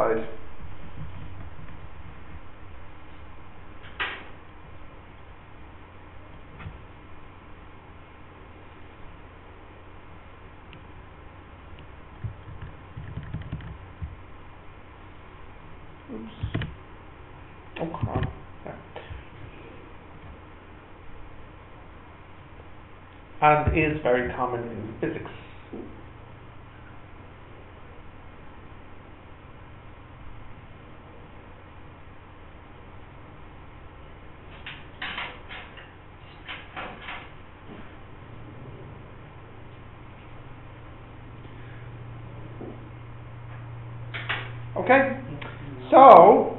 slide. Oops. Oh, come on. Yeah. And is very common in physics. Okay, so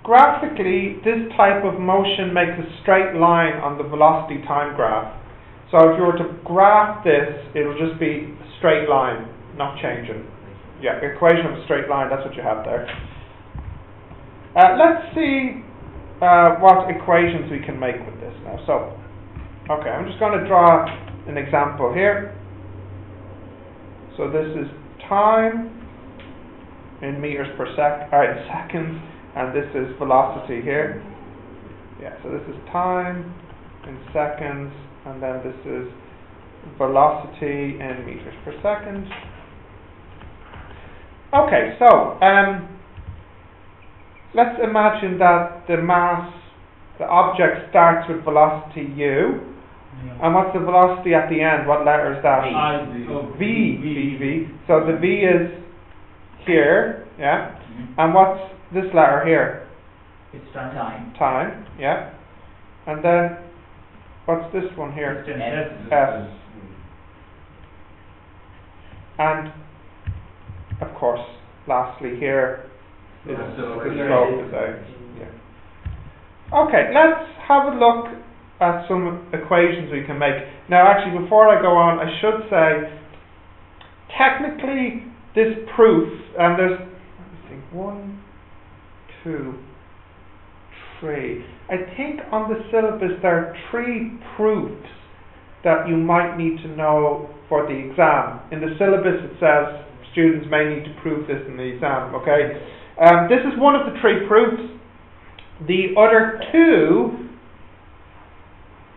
graphically this type of motion makes a straight line on the velocity time graph. So if you were to graph this, it'll just be a straight line, not changing. Yeah, equation of a straight line, that's what you have there. Let's see what equations we can make with this now. So, okay, I'm just going to draw an example here. So this is time in meters per seconds, and this is velocity here. Yeah, so this is time in seconds, and then this is velocity in meters per second. Okay, so let's imagine that the mass, the object starts with velocity u, and what's the velocity at the end? What letter is that? V. So the V is here, yeah. And what's this letter here? It's time. Time, yeah. And then what's this one here? S. And of course, lastly here is the slope is out. Yeah. Okay, let's have a look at some equations we can make. Now, actually, before I go on, I should say, technically, this proof, and there's, let me think, 1, 2, 3. I think on the syllabus there are 3 proofs that you might need to know for the exam. In the syllabus it says students may need to prove this in the exam, okay? This is one of the 3 proofs. The other 2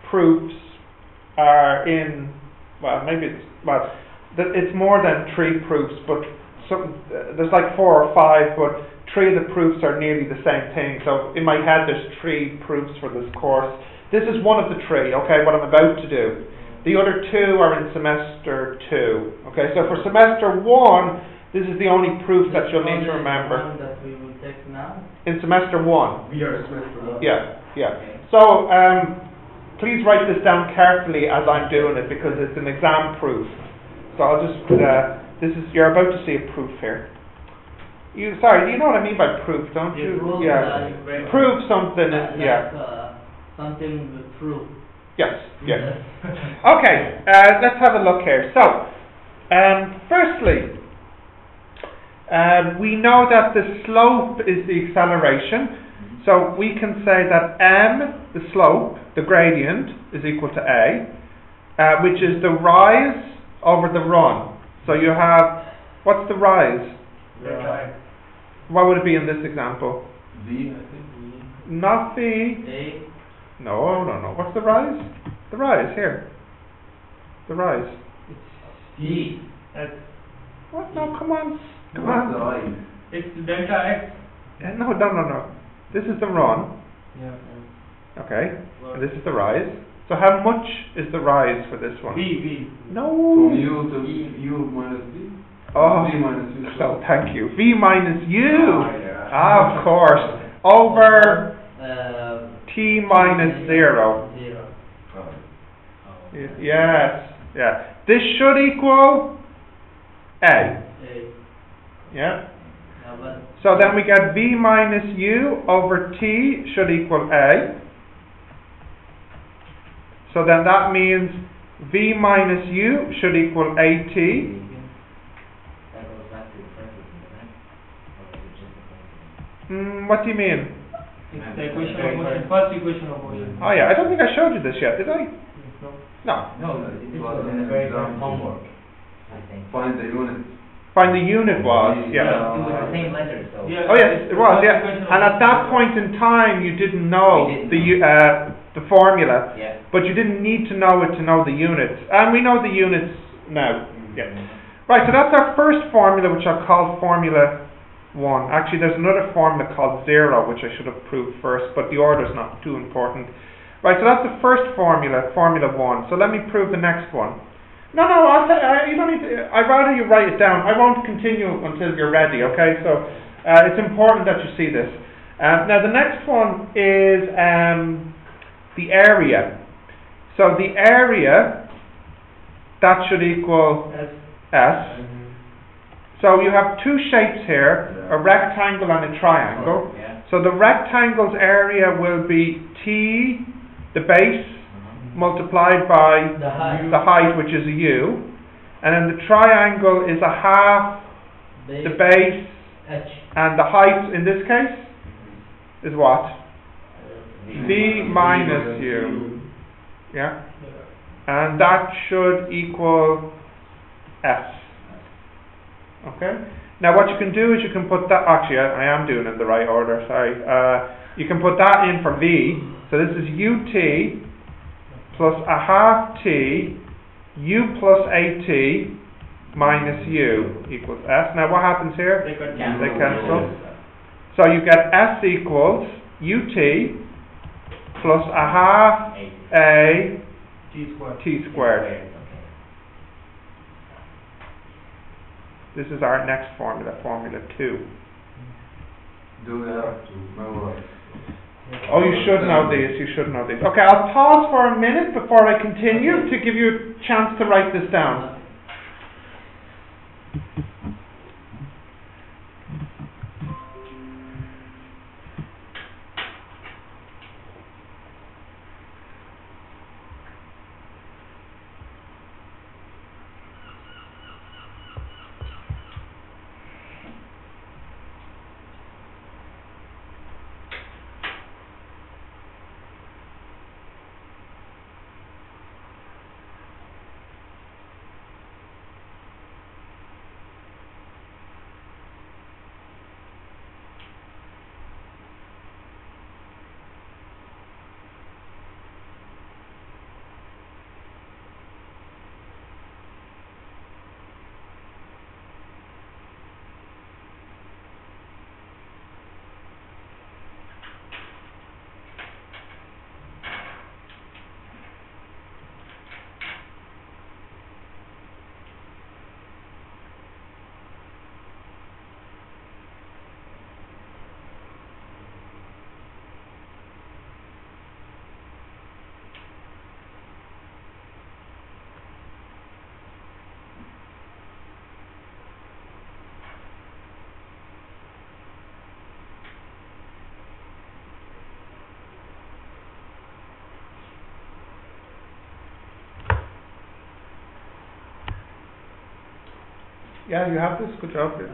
proofs are in, well, maybe it's, well, it's more than 3 proofs, but there's like 4 or 5, but 3 of the proofs are nearly the same thing. So in my head there's 3 proofs for this course. This is one of the 3, okay, what I'm about to do. The other 2 are in semester 2. Okay, so for semester 1, this is the only proof that you'll need to remember. That we will take now? In semester 1. We are semester 1. Yeah. Okay. So please write this down carefully as I'm doing it, because it's an exam proof. So I'll just, you're about to see a proof here. You know what I mean by proof, don't you? Yeah. Prove something, yeah. Something with proof. Yes. Okay, let's have a look here. So, firstly, we know that the slope is the acceleration. So we can say that m, the slope, the gradient, is equal to a, which is the rise over the run. So you have, what's the rise? What would it be in this example? V, I think. Not V. A. No. What's the rise? The rise here. The rise. It's V. What? No, come on. It's delta x. No. This is the run. Yeah. Okay. And this is the rise. So how much is the rise for this one? V. No. From U to U minus V? Oh, V minus U. So thank you. V minus U. Yeah. Of course. Over T minus 0. Yes. Yeah. This should equal A. Yeah. So then we get V minus U over T should equal A. So then that means V minus U should equal AT. What do you mean? It's the equation of motion, first equation of motion. Oh yeah, I don't think I showed you this yet, did I? No. This was in the very first homework, I think. Find the unit. Find the unit was, yeah. It was the same letter. So Yeah. Oh yes, it was, yeah. Question of And at that motion. point in time, you didn't know We didn't the formula, yeah. but you didn't need to know it to know the units. And we know the units now. Yeah. Right, so that's our first formula, which I'll call Formula 1. Actually, there's another formula called 0, which I should have proved first, but the order's not too important. Right, so that's the first formula, Formula 1. So let me prove the next one. No, I'll tell you, you don't need to, I'd rather you write it down. I won't continue until you're ready, okay? So it's important that you see this. Now the next one is the area. So the area, that should equal S. So you have two shapes here, a rectangle and a triangle. Yeah. So the rectangle's area will be T, the base, multiplied by The height. which is a U. And then the triangle is a half the base, H. and the height in this case is what? V minus U. Yeah? And that should equal S. Okay? Now what you can do is you can put that, actually I am doing it in the right order, sorry. You can put that in for V. So this is UT plus a half T, U plus AT minus U equals S. Now what happens here? They got They cancel. So you get S equals UT plus a half A T squared. T squared. This is our next formula, Formula 2. Do we have to memorize? Oh, you should know these, you should know these. Okay, I'll pause for a minute before I continue to give you a chance to write this down. Yeah, you have this. Good job. Yeah.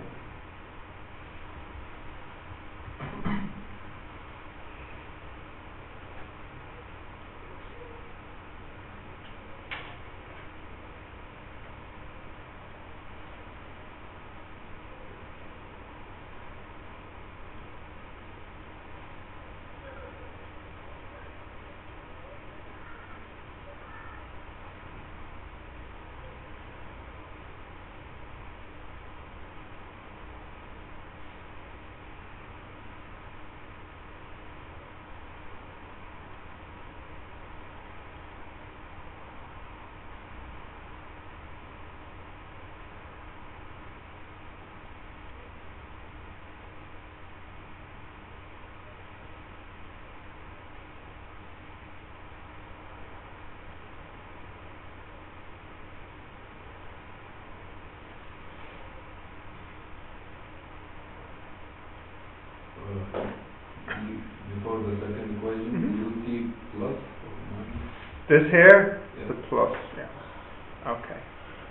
Before the second equation, UT plus or minus? This here, Yeah. the plus. Yeah. Okay.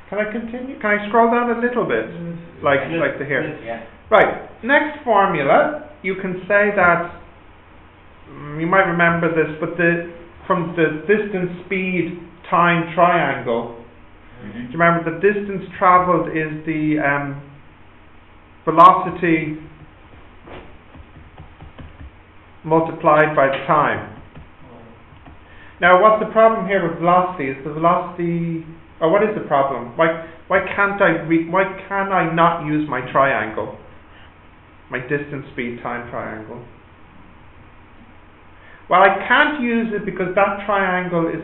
Can I continue? Can I scroll down a little bit, like to here? Yeah. Right. Next formula, you can say that. You might remember this, but from the distance, speed, time triangle. Do you remember the distance travelled is the velocity multiplied by the time. Now, what's the problem here with velocity? Is the velocity, or what is the problem? Why can I not use my triangle, my distance, speed, time triangle? Well, I can't use it because that triangle is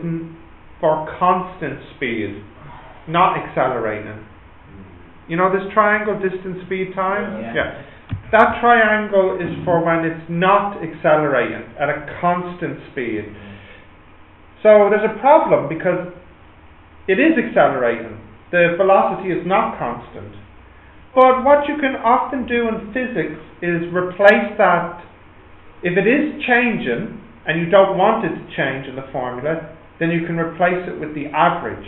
for constant speed, not accelerating. You know this triangle, distance, speed, time? Yeah. That triangle is for when it's not accelerating at a constant speed. So there's a problem because it is accelerating. The velocity is not constant. But what you can often do in physics is replace that. If it is changing and you don't want it to change in the formula, then you can replace it with the average.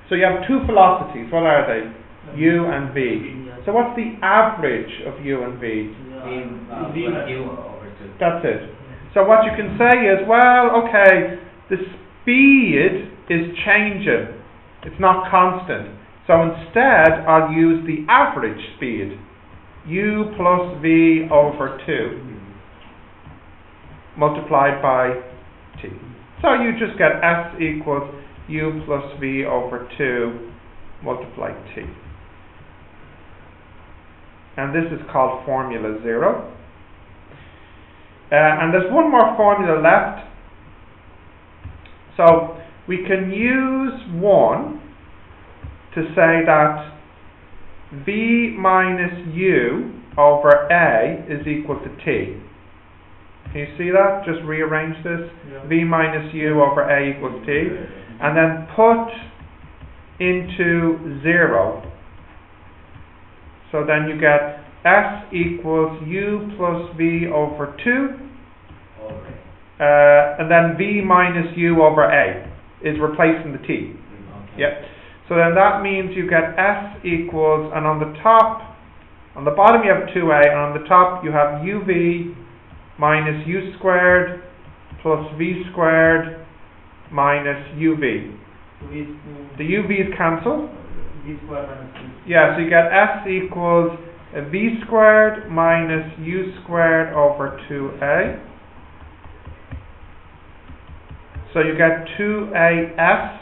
So you have two velocities. What are they? U and V. So what's the average of U and V? That's it. So what you can say is, well, okay, the speed is changing. It's not constant. So instead, I'll use the average speed. U plus V over 2 multiplied by T. So you just get S equals U plus V over 2 multiplied T. And this is called formula 0. And there's one more formula left. So we can use 1 to say that V minus U over A is equal to T. Can you see that? Just rearrange this. Yeah. V minus U over A equals T. And then put into 0. So then you get S equals U plus V over 2. And then V minus U over A is replacing the T. Okay. Yep. So then that means you get S equals, and on the bottom you have 2A, and on the top you have UV minus U squared plus V squared minus UV. The UV's cancel. V squared minus V. Yeah, so you get S equals V squared minus U squared over 2A. So you get 2AS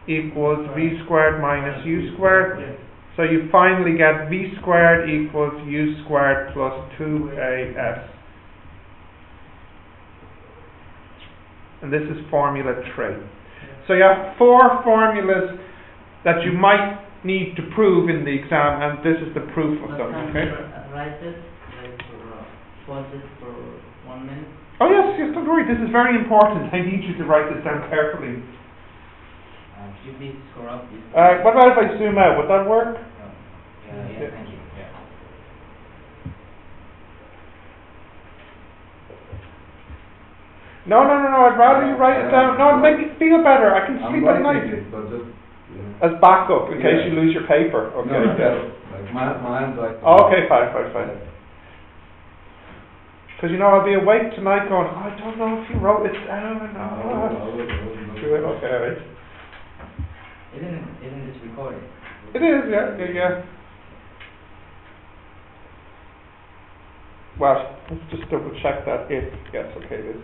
equals V squared minus U squared. Yes. So you finally get V squared equals U squared plus 2AS. And this is formula 3. So you have 4 formulas that you might need to prove in the exam, and this is the proof of them, okay? Write this, pause this for 1 minute. Oh yes, don't worry, this is very important. I need you to write this down carefully. Could you please scroll up this? What about if I zoom out? Would that work? Yeah, thank you. Yeah. No, I'd rather you write it down. No, it'll make me feel better. I can sleep at night. It, but just, As backup, in case you lose your paper. Okay. No, like my hand's like. Oh, okay, fine. Because I'll be awake tonight going, I don't know if you wrote it down or not. Okay, right. Isn't this recorded? It is, yeah. Well, let's just double check that if, yes, okay, it is.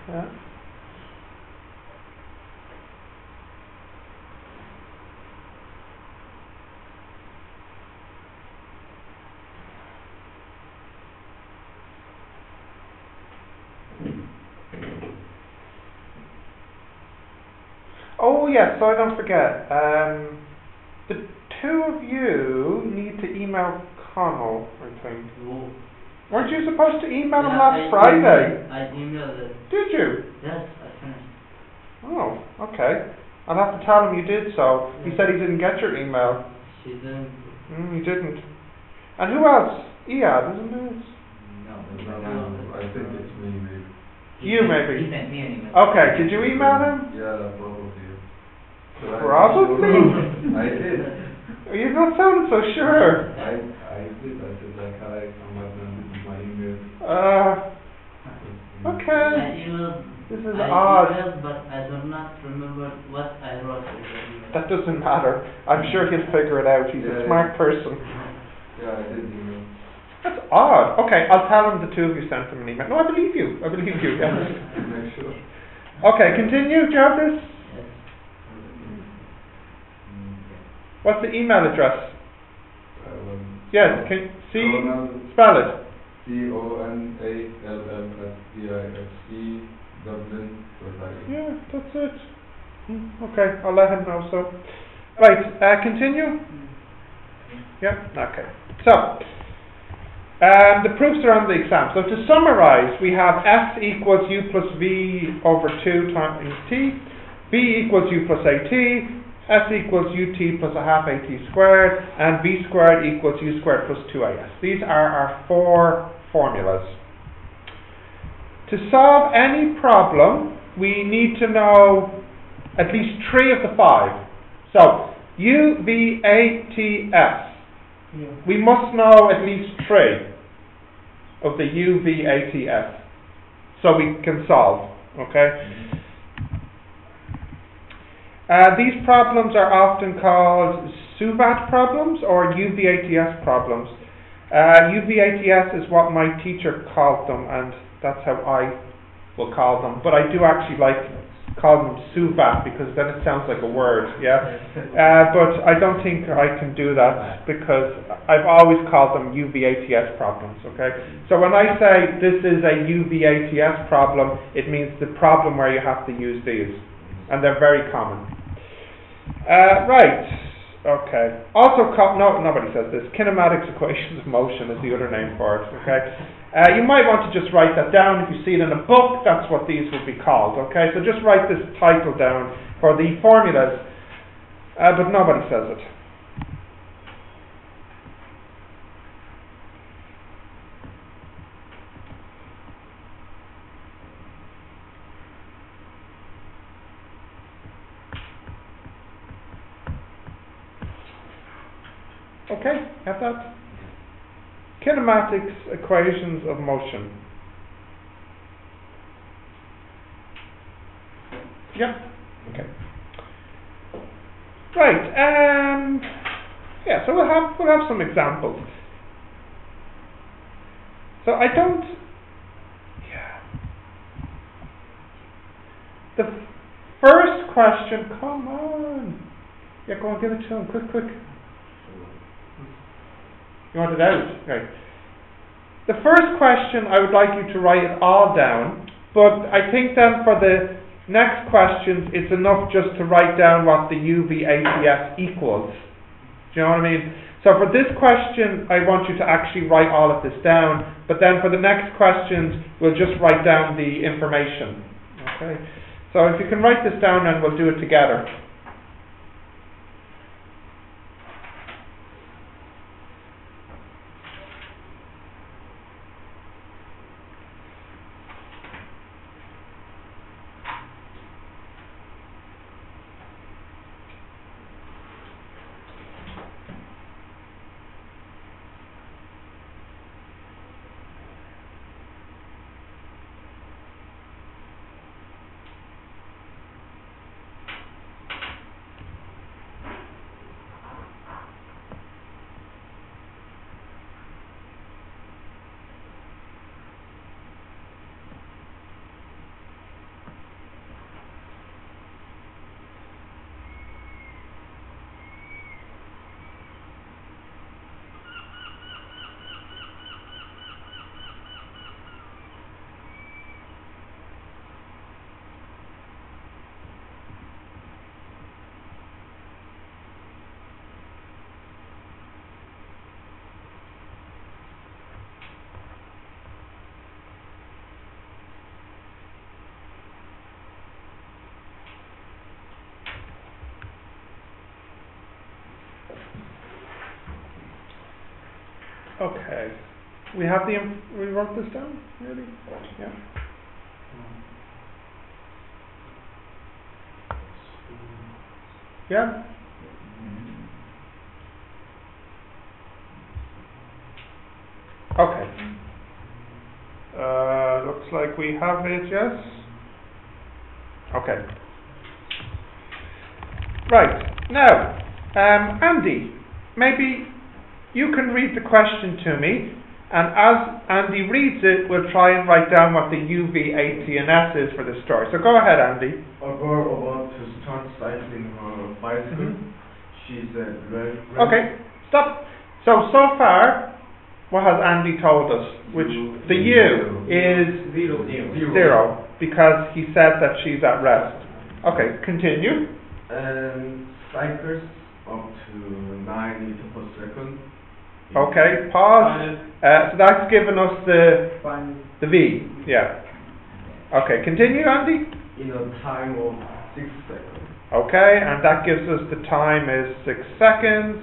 Yeah. Oh yes, so I don't forget. The two of you need to email Connell, I think. Oh. Weren't you supposed to email him Yeah, last Friday? I emailed it. Did you? Yes, I finished. Oh, okay. I'll have to tell him you did so. He said he didn't get your email. She didn't. He didn't. And who else? Iad, isn't it? No, I think it's me, maybe. You maybe. He sent me an email. Okay, did you email him? Yeah, probably. So Probably? I did. You're not sounding so sure. I did. I said like, hi, I'm not done with my email. Okay. This is I odd. emailed, but I do not remember what I wrote in the email. That doesn't matter. I'm sure he'll figure it out. He's a smart person. Yeah, I did email. That's odd. Okay, I'll tell him the two of you sent him an email. No, I believe you. I believe you. Yeah. Make sure. Okay, continue. Do you have this? Yes. What's the email address? Yes, can spell it. CONALLSDIFC Dublin.ie. Yeah, that's it. Okay, I'll let him know. So, right, continue. Yeah. Okay. So, the proofs are on the exam. So to summarize, we have S equals U plus V over 2 times T, B equals U plus AT, S equals UT plus a half AT squared, and V squared equals U squared plus 2AS. These are our 4 formulas. To solve any problem, we need to know at least 3 of the 5. So, U, V, A, T, S. We must know at least 3 of the U, V, A, T, S. So we can solve. Okay? These problems are often called SUVAT problems or UVATS problems. UVATS is what my teacher called them, and that's how I will call them. But I do actually like calling them SUVAT because then it sounds like a word, yeah? But I don't think I can do that because I've always called them UVATS problems, okay? So when I say this is a UVATS problem, it means the problem where you have to use these. And they're very common. Right, okay. Also, nobody says this. Kinematics equations of motion is the other name for it, okay? You might want to just write that down. If you see it in a book, that's what these would be called, okay? So just write this title down for the formulas, but nobody says it. Okay, have that. Kinematics equations of motion. Yep. Okay. Right. Yeah. So we'll have some examples. So I don't. Yeah. The first question. Come on. Yeah. Go on. Give it to him. Quick. You want it out? Right. The first question, I would like you to write it all down, but I think then for the next questions, it's enough just to write down what the UVATS equals. Do you know what I mean? So for this question, I want you to actually write all of this down, but then for the next questions, we'll just write down the information. Okay? So if you can write this down, and we'll do it together. Okay. We have we wrote this down, really? Yeah. Yeah? Okay. Looks like we have it, yes? Okay. Right. Now, Andy, maybe you can read the question to me, and as Andy reads it, we'll try and write down what the U, V, A, T, and S is for this story. So go ahead, Andy. A girl about to start cycling her bicycle. She's very Okay, stop. So far, what has Andy told us? Which the U is zero, because he said that she's at rest. Okay, continue. And cycles up to 9 meters per second. Okay, pause. So that's given us the V. Yeah. Okay, continue, Andy. In a time of 6 seconds. Okay, and that gives us the time is 6 seconds.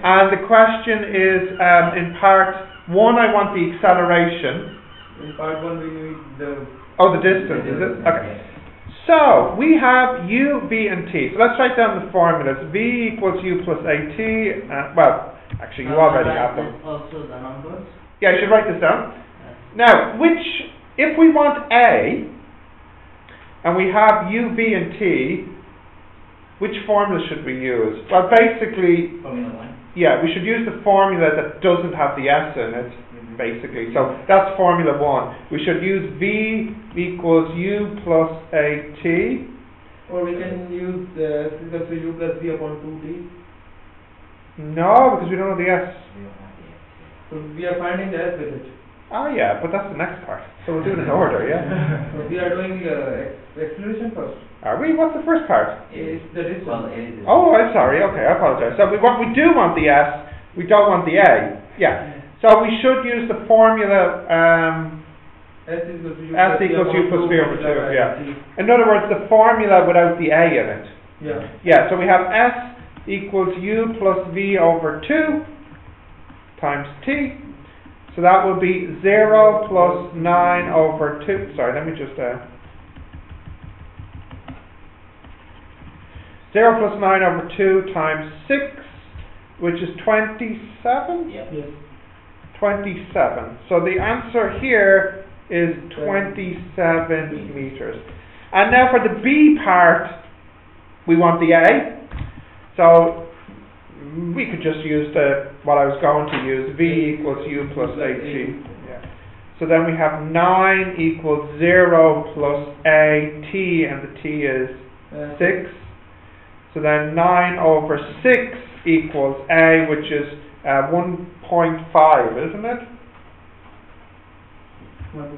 And the question is, in part 1, I want the acceleration. In part 1, we need the... Oh, the distance, is it? Okay. So, we have U, V, and T. So let's write down the formulas. V equals U plus AT. Well, actually, you already have them. Also the numbers. Yeah, you should write this down. Yes. Now, if we want A, and we have U, V, and T, which formula should we use? Well, basically, Formula 1. yeah, we should use the formula that doesn't have the S in it, basically. So that's formula 1. We should use V equals U plus AT. Or we can use S equals to U plus V upon 2T. No, because we don't know the S. So we are finding the S with it. Oh yeah, but that's the next part. So we'll do it in order, yeah? So we are doing acceleration first. Are we? What's the first part? Is the distance. Oh, I'm sorry. Okay, I apologize. So we do want the S. We don't want the A. Yeah. So we should use the formula S equals U plus V over 2. Yeah. In other words, the formula without the A in it. Yeah. Yeah. So we have S equals U plus V over 2 times T. So that would be 0 plus 9 over 2. Sorry, let me just... 0 plus 9 over 2 times 6, which is 27? Yep. Yes. 27. So the answer here is 27 meters. And now for the B part, we want the A. So we could just use what I was going to use, V equals U plus AT. Yeah. So then we have 9 equals 0 plus AT, and the T is 6. So then 9 over 6 equals A, which is 1.5, isn't it? 1.5.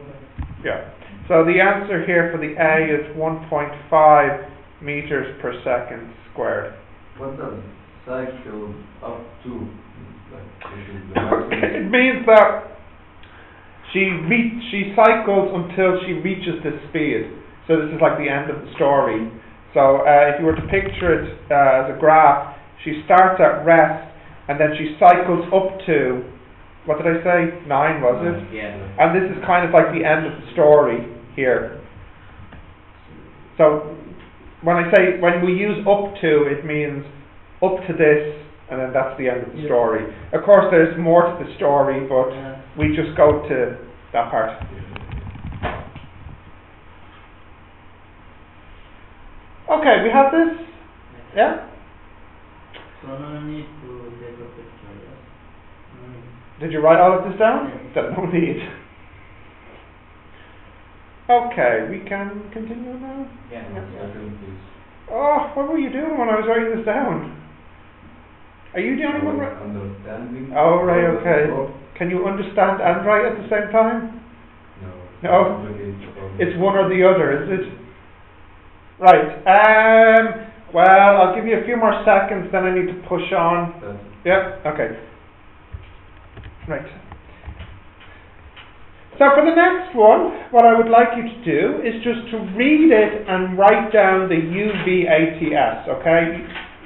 Yeah. So the answer here for the A is 1.5 meters per second squared. What does cycle up to? It means that she cycles until she reaches this speed. So this is like the end of the story. So if you were to picture it as a graph, she starts at rest and then she cycles up to, what did I say? 9, was it? Yeah. And this is kind of like the end of the story here. So when we use up to, it means up to this, and then that's the end of the story. Of course, there's more to the story, but we just go to that part. Okay, we have this. Yeah? So no need to take a picture, yes? No need. Did you write all of this down? Yes. No need. Okay, we can continue now. Yeah. Second, please. Oh, what were you doing when I was writing this down? Are you the only one? Understanding. Oh, right, okay. Can you understand and write at the same time? No. No? It's one or the other, is it? Right. Well, I'll give you a few more seconds, then I need to push on. Yep, okay. Right. So for the next one, what I would like you to do is just to read it and write down the UVATS, okay?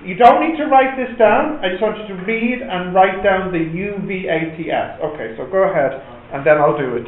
You don't need to write this down. I just want you to read and write down the UVATS. Okay, so go ahead, and then I'll do it.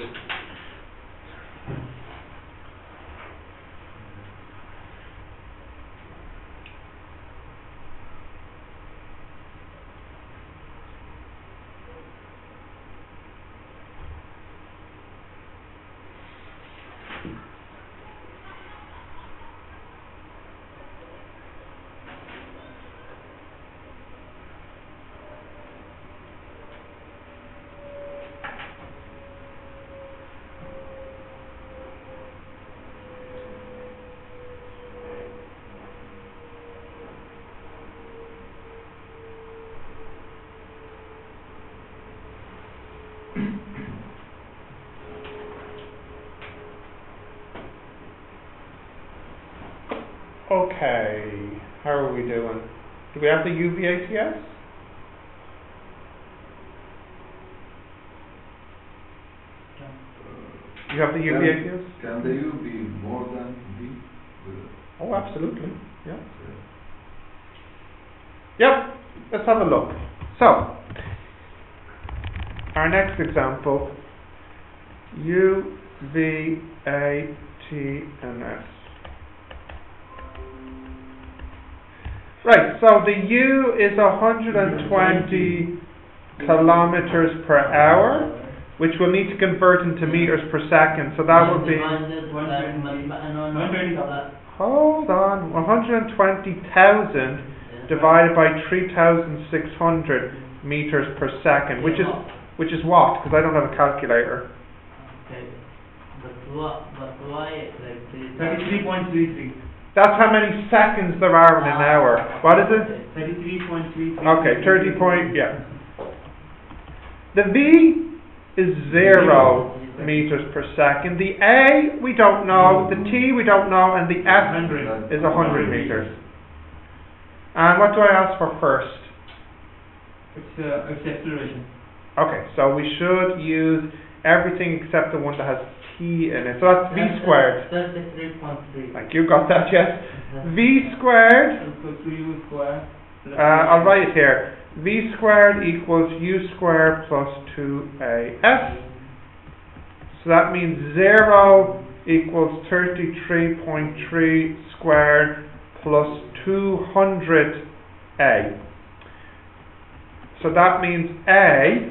Okay, how are we doing? Do we have the UVATS? You have the UVATS? Can the U be more than V? Oh, absolutely. Yeah. Yep. Let's have a look. So, our next example, U, V, A, T, and S. Right, so the U is 120 kilometers per hour, which we'll need to convert into meters per second. So that would be, hold on, 120,000 divided by 3,600 meters per second, which is what? Because I don't have a calculator. Okay, but why like 33.33. That's how many seconds there are in an hour. What is it? 33.33. Okay, 30 point, yeah. The V is 0 meters per second. The A we don't know, the T we don't know, and the S is 100 meters. And what do I ask for first? It's acceleration. Okay, so we should use everything except the one that has T in it. So that's V squared. 33.3. Like you got that, yes? V squared. Equals to U square. I'll write it here. V squared equals U squared plus 2AS. So that means 0 equals 33.3 squared plus 200A. So that means A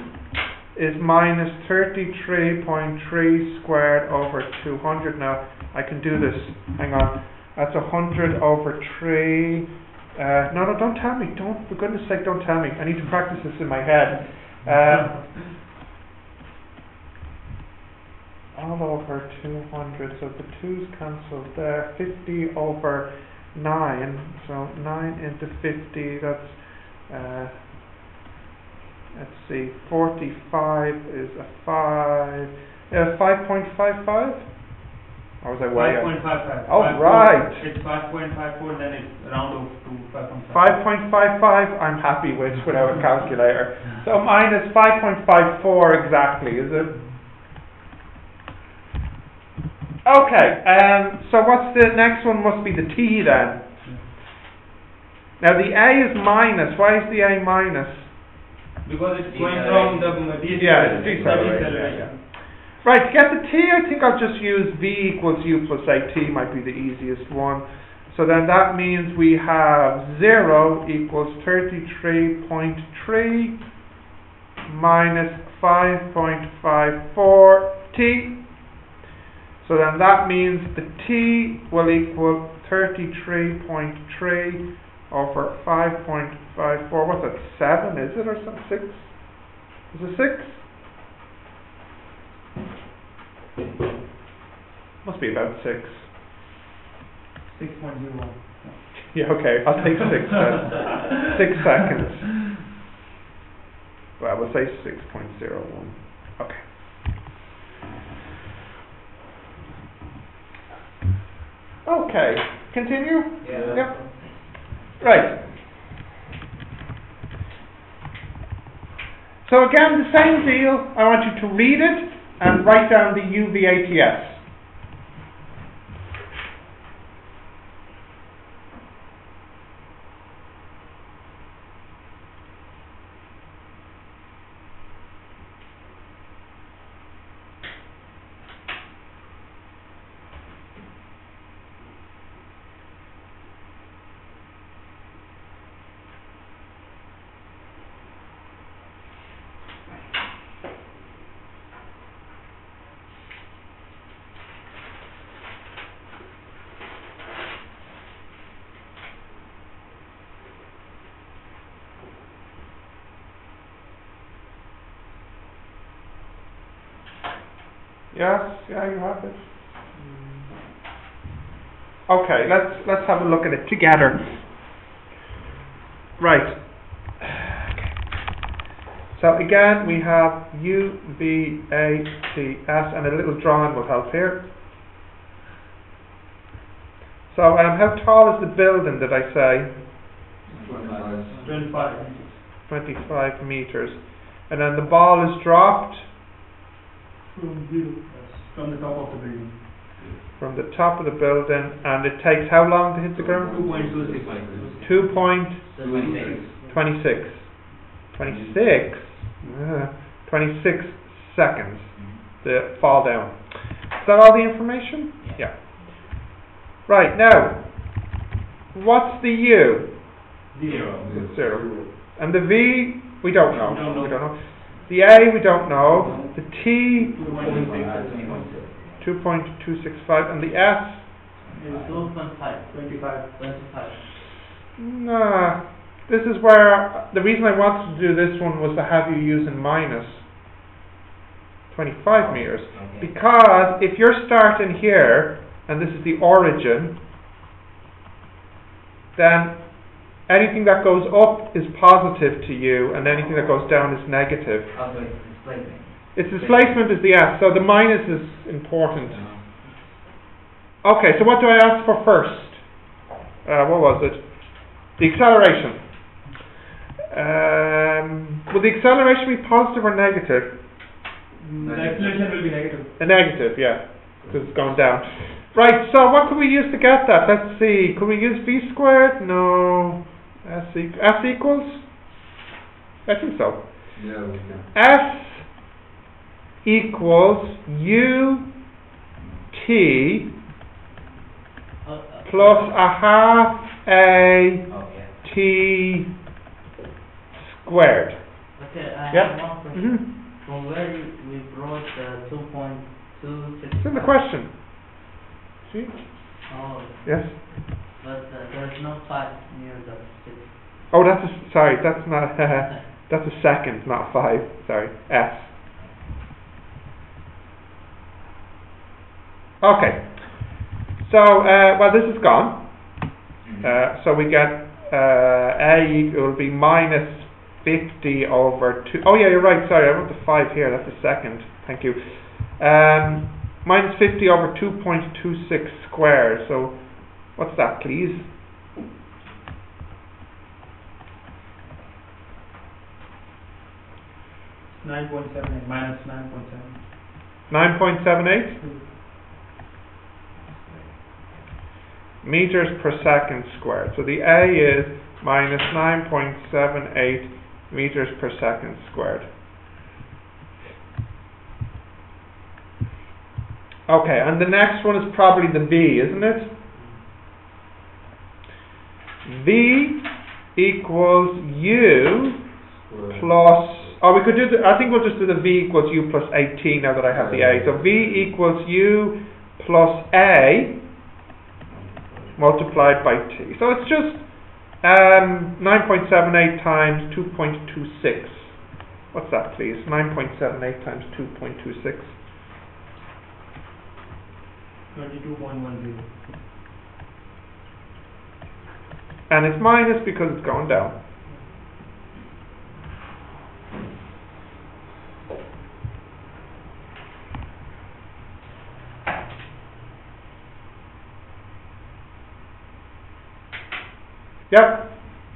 is minus 33.3 squared over 200. Now, I can do this. Hang on. That's 100 over 3. No, don't tell me. Don't, for goodness sake, don't tell me. I need to practice this in my head. All over 200. So the 2's cancelled there. 50 over 9. So 9 into 50, that's... let's see, 45 is a 5. 5.55? Or was I way up? 5.55. Oh, right. It's 5.54, then it's round off to 5.55. 5.55 I'm happy with without a calculator. So minus 5.54 exactly, is it? Okay, so what's the next one? Must be the T then. Now the A is minus. Why is the A minus? Because it's going from the deceleration. Yeah. Right, to get the T, I think I'll just use V equals U plus AT, might be the easiest one. So then that means we have 0 equals 33.3 minus 5.54 T. So then that means the T will equal 33.3 over 5.54. What's that, 7 is it, or something? 6? Is it 6? Must be about 6. 6.01. Yeah, okay, I'll take 6 then. 6 seconds. Well, we'll say 6.01. Okay. Okay, continue? Yeah. Yep. Right. So again, the same deal. I want you to read it and write down the UVATS. Yes, yeah, you have it. Okay, let's have a look at it together. Right. So again, we have U, V, A, T, S, and a little drawing will help here. So how tall is the building, did I say? 25. 25 meters. And then the ball is dropped From the top of the building. from the top of the building, and it takes how long to hit the ground? 2.26. 2.26. 26? 26 seconds to fall down. Is that all the information? Yeah. Right, now, what's the U? 0. It's 0. And the V, we don't know. We don't know. The A, we don't know. The T, 2.265. And the S? 2.5. 25. Nah. This is where, the reason I wanted to do this one was to have you using minus 25 meters. Okay. Because if you're starting here, and this is the origin, then anything that goes up is positive to you, and anything that goes down is negative. Also, it's displacement. Its displacement is the S, so the minus is important. Okay, so what do I ask for first? What was it? The acceleration. Will the acceleration be positive or negative? The acceleration will be negative. A negative, yeah, because it's going down. Right, so what could we use to get that? Let's see, could we use V squared? No. S equals? I think so. Yeah, we can. S equals U T plus a half A T squared. Okay, I Yep. have one question. Mm-hmm. From where we brought 2.265? It's in the question. See? Oh, Yes? but there's no 5 near the 6. Oh, sorry, that's not, that's a second, not 5. Sorry, S. Okay. So, well, this is gone. So we get A will be minus 50 over 2. Oh, yeah, you're right. Sorry, I wrote the 5 here. That's a second. Thank you. Minus 50 over 2.26 squared. So, what's that, please? -9.78 minus 9.7. 9.78 meters per second squared. So the A is minus 9.78 meters per second squared. Okay, and the next one is probably the V, isn't it? V equals U plus, we could do I think we'll just do the V equals U plus 18 now that I have the A. So V equals U plus A multiplied by T. So it's just 9.78 times 2.26. What's that, please? 9.78 times 2.26. 22.10. And it's minus because it's going down. Yep.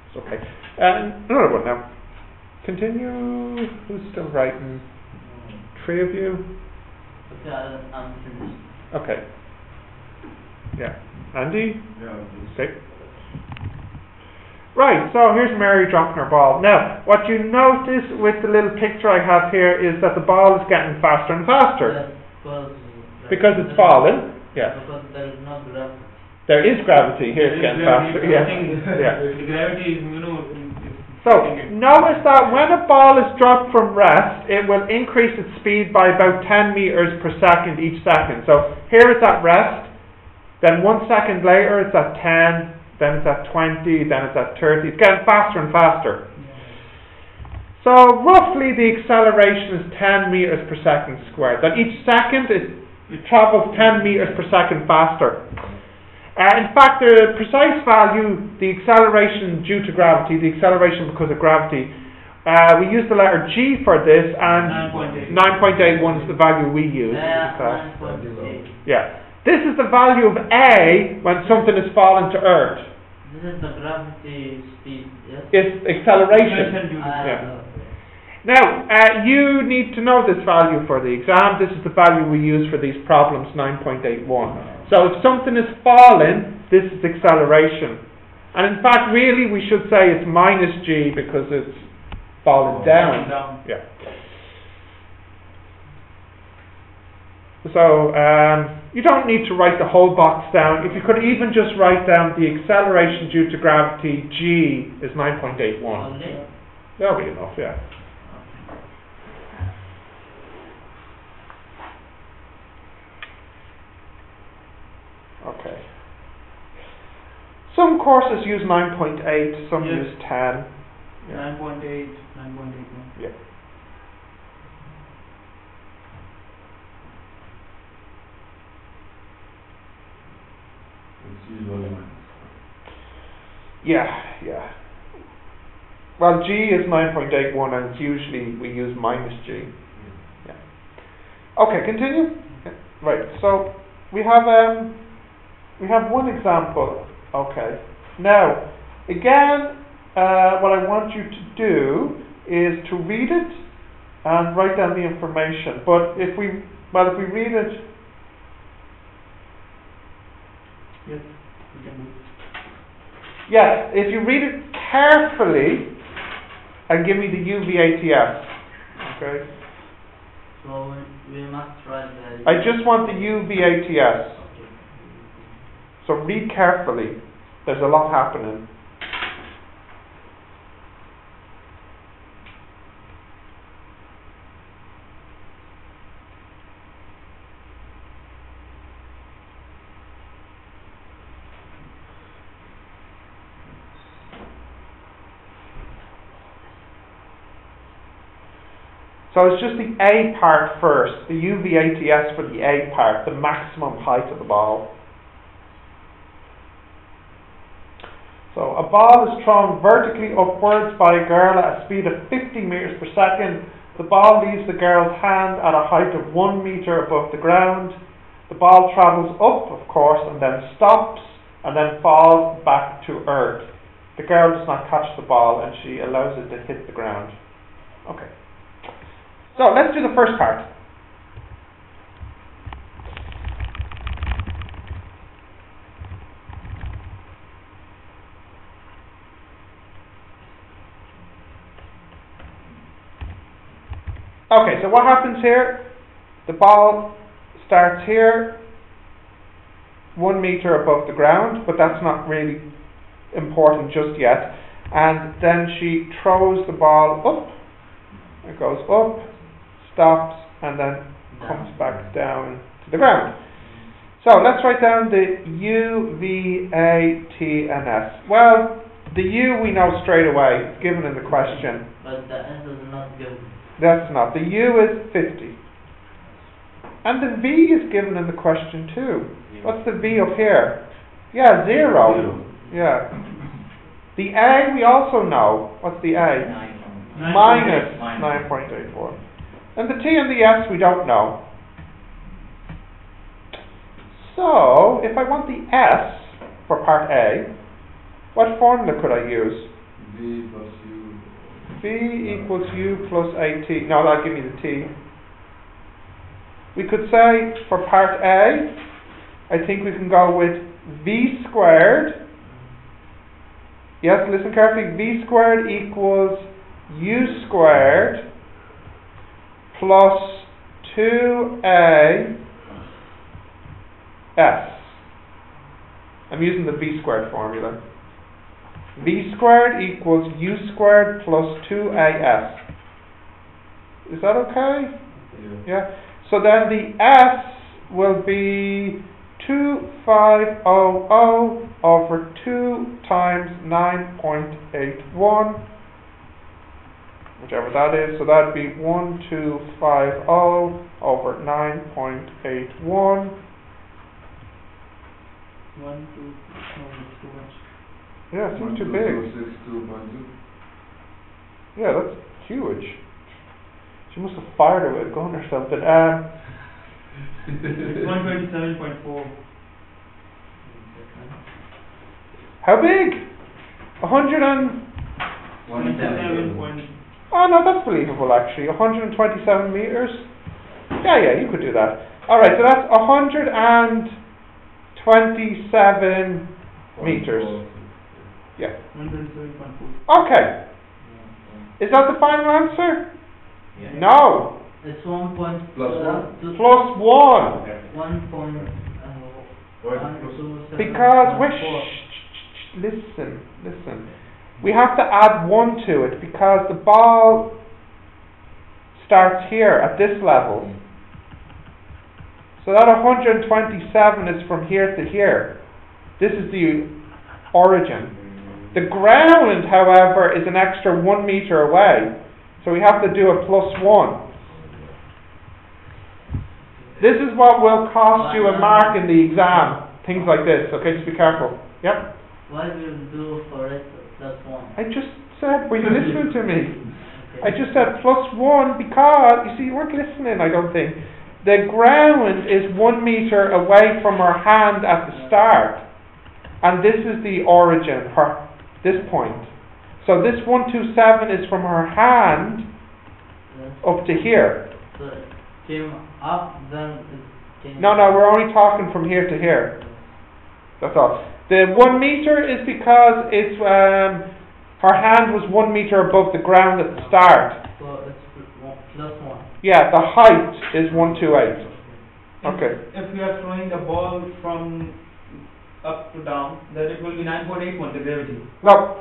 It's okay. Another one now. Continue. Who's still writing? 3 of you? Okay, I'm finished. Okay. Yeah. Andy? Yeah, Okay. Right, so here's Mary dropping her ball. Now, what you notice with the little picture I have here is that the ball is getting faster and faster. Yes, Because it's falling. Yeah. Because there is no gravity. There is gravity here, it's getting faster. Yeah. Yeah. The gravity is, So, notice that when a ball is dropped from rest, it will increase its speed by about 10 meters per second each second. So, here it's at rest, then 1 second later it's at 10, then it's at 20, then it's at 30. It's getting faster and faster. So roughly the acceleration is 10 meters per second squared. That each second it travels 10 meters per second faster. In fact, the precise value, the acceleration due to gravity, the acceleration because of gravity, we use the letter G for this, and 9.81 is the value we use. Yeah. This is the value of A when something is falling to Earth. This is the gravity speed, yes? It's acceleration. Yeah. Now, you need to know this value for the exam. This is the value we use for these problems, 9.81. So if something is falling, this is acceleration. And in fact, really, we should say it's minus G because it's falling down. Yeah. So, you don't need to write the whole box down. If you could even just write down the acceleration due to gravity, G is 9.81. That'll be enough, yeah. Okay. Some courses use 9.8, some use 10. Yeah. 9.8, 9.81. Yeah. It's usually minus. Yeah. Well, G is 9.81 and it's usually we use minus G. Yeah. Okay, continue. Yeah. Right, so we have one example. Okay. Now, again, what I want you to do is to read it and write down the information. But if we read it, Yes, we can do it. yes, if you read it carefully and give me the UVATS. Okay. So we must write the... I just want the UVATS. So read carefully. There's a lot happening. So it's just the A part first, the UVATS for the A part, the maximum height of the ball. So a ball is thrown vertically upwards by a girl at a speed of 50 meters per second. The ball leaves the girl's hand at a height of 1 meter above the ground. The ball travels up, of course, and then stops, and then falls back to earth. The girl does not catch the ball, and she allows it to hit the ground. Okay. So let's do the first part. Okay, so what happens here? The ball starts here, 1 meter above the ground, but that's not really important just yet. And then she throws the ball up. It goes up, stops, and then comes back down to the ground. So let's write down the U, V, A, T, and S. Well, the U we know straight away, it's given in the question. But the S is not given. That's not. The U is 50. And the V is given in the question too. What's the V up here? Yeah, 0. Yeah. The A we also know. What's the A? Minus 9.84. And the T and the S we don't know. So, if I want the S for part A, what formula could I use? V plus U. V equals U plus AT. No, that'll give me the T. We could say for part A, I think we can go with V squared. Yes, listen carefully. V squared equals U squared plus 2A S. I'm using the V squared formula. V squared equals U squared plus 2AS. Is that okay? Yeah. So then the S will be 2500 over 2 times 9.81 whichever that is. So that'd be 1250 over 9.81. 1, 2, no, it's too much. Yeah, it seems too big. 1262.2. Yeah, that's huge. She must have fired her with a gun or something. It's 127.4. How big? 100 and... 27 point. Oh no, that's believable actually. 127 meters. Yeah, you could do that. Alright, so that's 127 meters. Yeah. 127.4. Okay. Is that the final answer? Yeah. No. It's 1 point. Plus one. Plus 1. 1 point. Why is it 1, plus 2, 7, Because 1, listen. We have to add 1 to it because the ball starts here at this level. So that 127 is from here to here. This is the origin. The ground, however, is an extra 1 meter away. So we have to do a plus 1. This is what will cost you a mark in the exam. Things like this. Okay, just be careful. Yep. Why will you do for it plus 1? I just said, were you listening to me? Okay. I just said plus 1 because, you see, you weren't listening, I don't think. The ground is 1 meter away from her hand at the start. And this is the origin, this point. So this 127 is from her hand Yes. up to here. So it came up, then it came. No, we're only talking from here to here. That's all. The 1 meter is because it's her hand was 1 meter above the ground at the start. So it's plus 1. Yeah, the height is 128. Okay. If we are throwing the ball from up to down, then it will be 9.81, the gravity. No.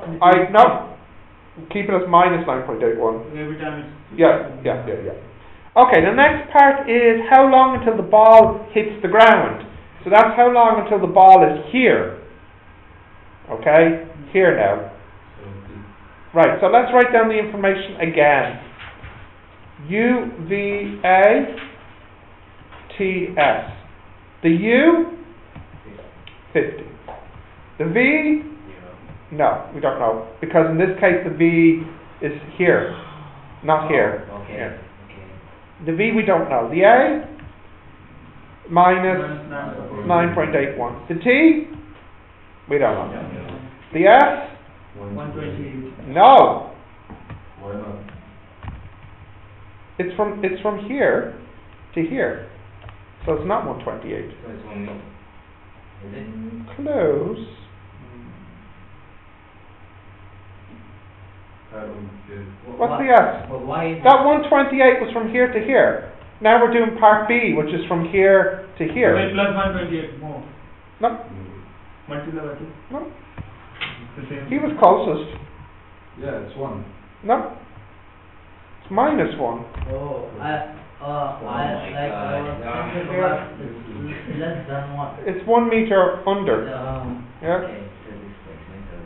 Keep it as minus 9.81. Every time it's... Yeah. Okay, the next part is how long until the ball hits the ground. So that's how long until the ball is here. Okay, here now. Right, so let's write down the information again. UVATS. The U, 50. The V, no, we don't know. Because in this case the V is here, not here. Okay. Yeah. Okay. The V we don't know. The A, minus 9.81. The T, we don't know. The S, 128. no. Why not? It's from here to here. So it's not 128. So it's 1 meter. Is it? Close. I don't get it. What's the S? But why is That 128 was from here to here. Now we're doing part B, which is from here to here. Well, plus 128 more. No, Multiply by 2. no. The same. He was closest. Yeah, it's 1. No. It's minus 1. Oh, I was thinking about it's less than 1. It's 1 meter under. Yeah. Okay, so this is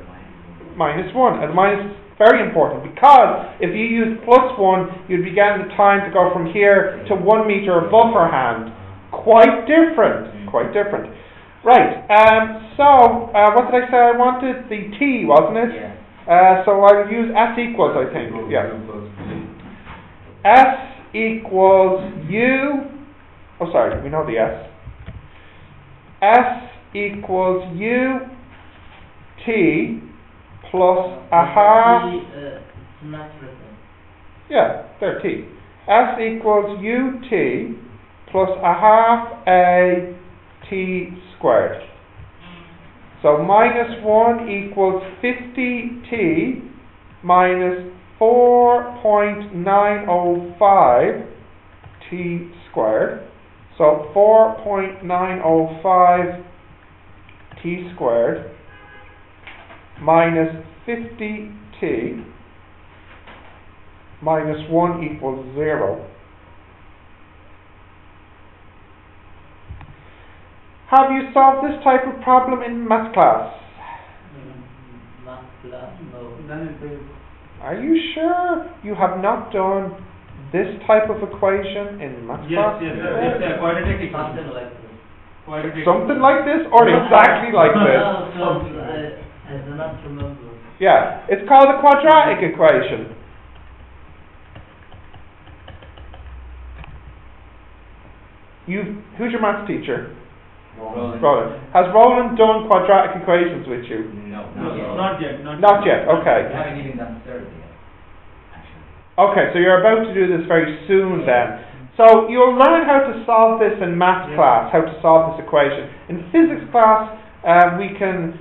Minus 1. And minus is very important because if you use plus 1, you'd be getting the time to go from here to 1 meter above her hand. Quite different. Quite different. Right. So what did I say I wanted? The T, wasn't it? Yeah. So I'll use S equals, I think. Yeah. Plus B. S equals U. Oh, sorry, we know the S. S equals U T plus a half. It's not written. Yeah, there, T. S equals U T plus a half A T squared. So minus 1 equals 50T minus 4.905 T squared. So 4.905 T squared minus 50T minus 1 equals 0. Have you solved this type of problem in math class? Math class, no. Done it. Are you sure you have not done this type of equation in math class? Yes, it's a quadratic equation. Something like this. Quadratic. Something like this, or exactly like this? No, I do not remember. Yeah, it's called a quadratic equation. Who's your maths teacher? Roland. Has Roland done quadratic equations with you? No, No, not yet. Not yet, okay. We haven't even done third yet, actually. Okay, so you're about to do this very soon then. So you'll learn how to solve this in math class, how to solve this equation. In physics class, we can,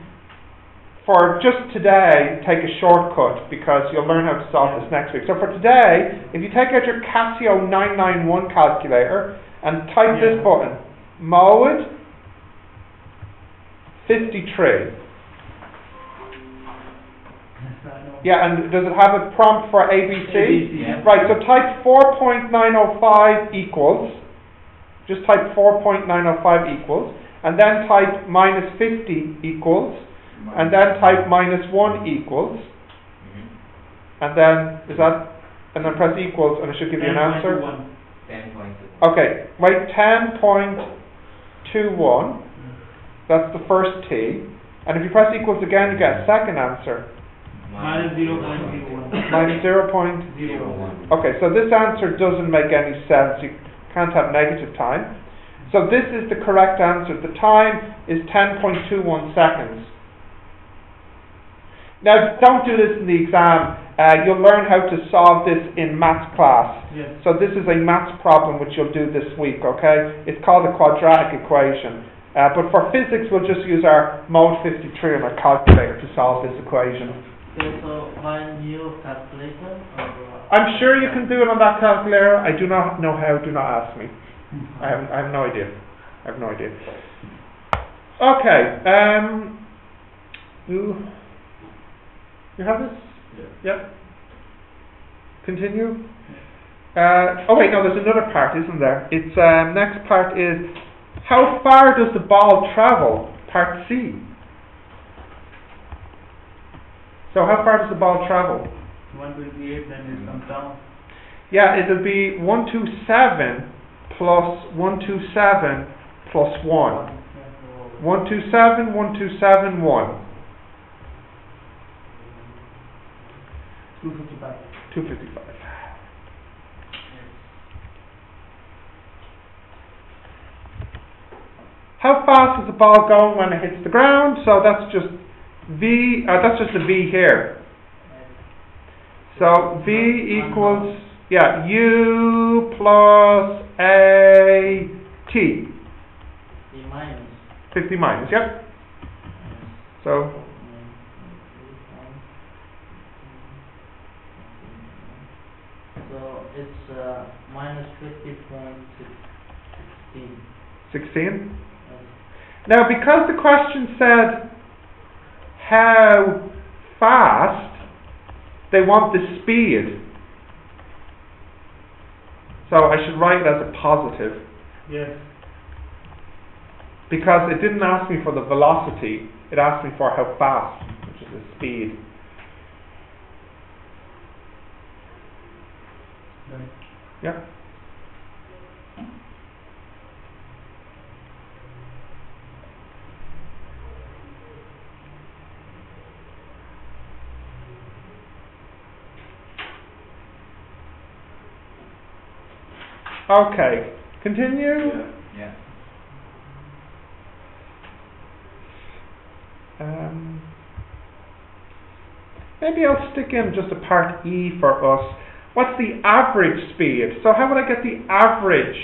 for just today, take a shortcut because you'll learn how to solve this next week. So for today, if you take out your Casio 991 calculator and type this button, mode 53. Yeah, and does it have a prompt for ABC? ABC, yeah. Right, so type 4.905 equals, just type 4.905 equals, and then type minus 50 equals, and then type minus 1 equals, and then, and then press equals, and it should give you an answer. 10.2. Okay, wait, 10.21, that's the first T, and if you press equals again, you get a second answer. Minus 0.01. Minus 0.01. Okay, so this answer doesn't make any sense. You can't have negative time. So this is the correct answer. The time is 10.21 seconds. Now, don't do this in the exam. You'll learn how to solve this in maths class. Yes. So this is a maths problem which you'll do this week, okay? It's called a quadratic equation. But for physics, we'll just use our mode 53 on our calculator to solve this equation. So find new calculator? I'm sure you can do it on that calculator. I do not know how. Do not ask me. I have no idea. Okay. You have this? Yeah. Continue. Oh wait, no. There's another part, isn't there? It's next part is how far does the ball travel? Part C. So how far does the ball travel? 128, then it comes down. Yeah, it'll be 127 plus 127 plus 1. 127, 127, 1. 255. 255. How fast is the ball going when it hits the ground? So that's just V, that's just a V here. So V equals, U plus A T. 50 minus, yep. So, it's minus 50.16. 16? Now, because the question said how fast, they want the speed. So I should write it as a positive. Yes. Because it didn't ask me for the velocity, it asked me for how fast, which is the speed. Right. Yeah. Okay, continue. Yeah. Maybe I'll stick in just a part E for us. What's the average speed? So how would I get the average?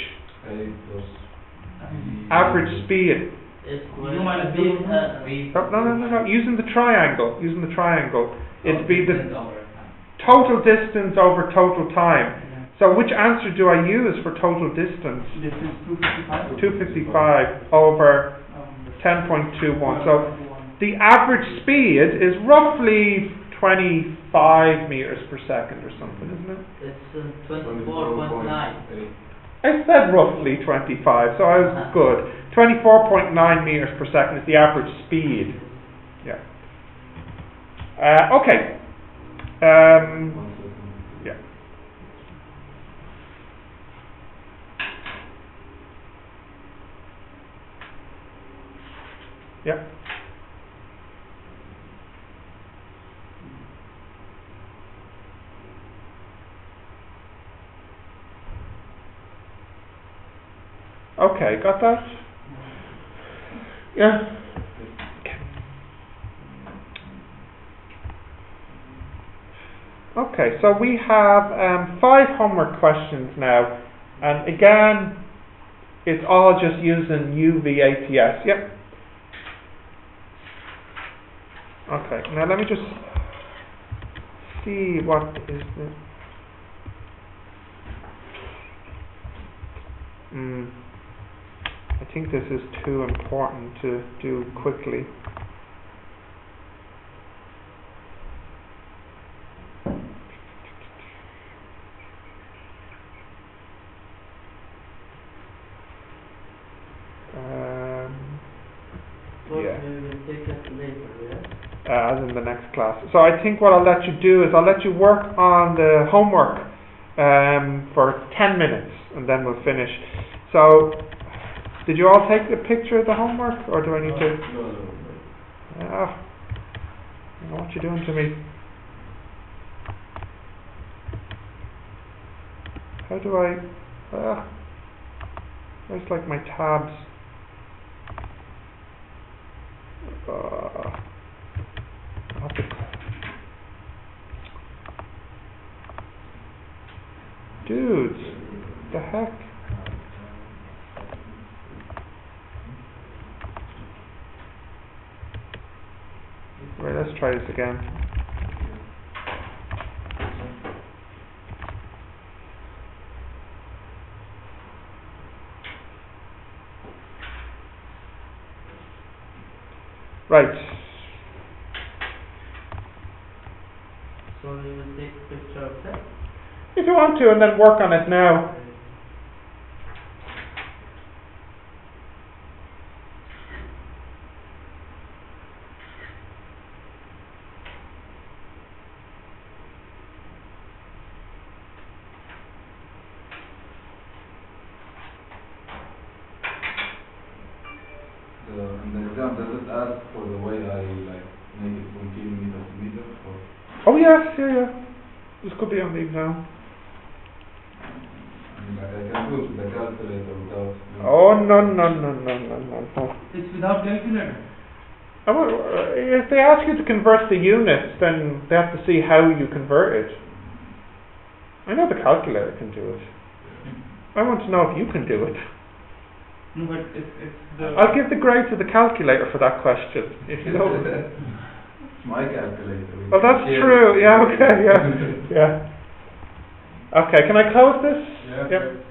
Average speed. It's U minus B. No. Using the triangle. It'd be the total distance over total time. So which answer do I use for total distance? This is 255. 255 over 10.21. So the average speed is roughly 25 meters per second or something, isn't it? It's 24.9. I said roughly 25, so I was good. 24.9 meters per second is the average speed. Yeah. Okay. One second. Yeah. Yeah. Okay, got that? Yeah. Okay, so we have 5 homework questions now, and again, it's all just using UVATS. Yep. Okay, now let me just see what is the. I think this is too important to do quickly. Yeah. We will take it later, yeah? As in the next class. So I think what I'll let you do is I'll let you work on the homework for 10 minutes, and then we'll finish. So, did you all take the picture of the homework, or do I need to? No. I don't know what you're doing to me. How do I? Where's like my tabs? I'll have to. Dudes, the heck? Right, let's try this again. Right. So we will take picture of that. If you want to, and then work on it now. In the exam, does it ask for the way I make it from kilometer to meter? Or Oh yes, yeah. This could be on the exam. I can do it with the calculator without. Oh no. It's without calculator. If they ask you to convert the units, then they have to see how you convert it. I know the calculator can do it. I want to know if you can do it. No, but it's the. I'll give the grade to the calculator for that question. If you know. It's my calculator. Well, that's true. Yeah. Okay. Yeah. Yeah. Okay. Can I close this? Yeah. Yep.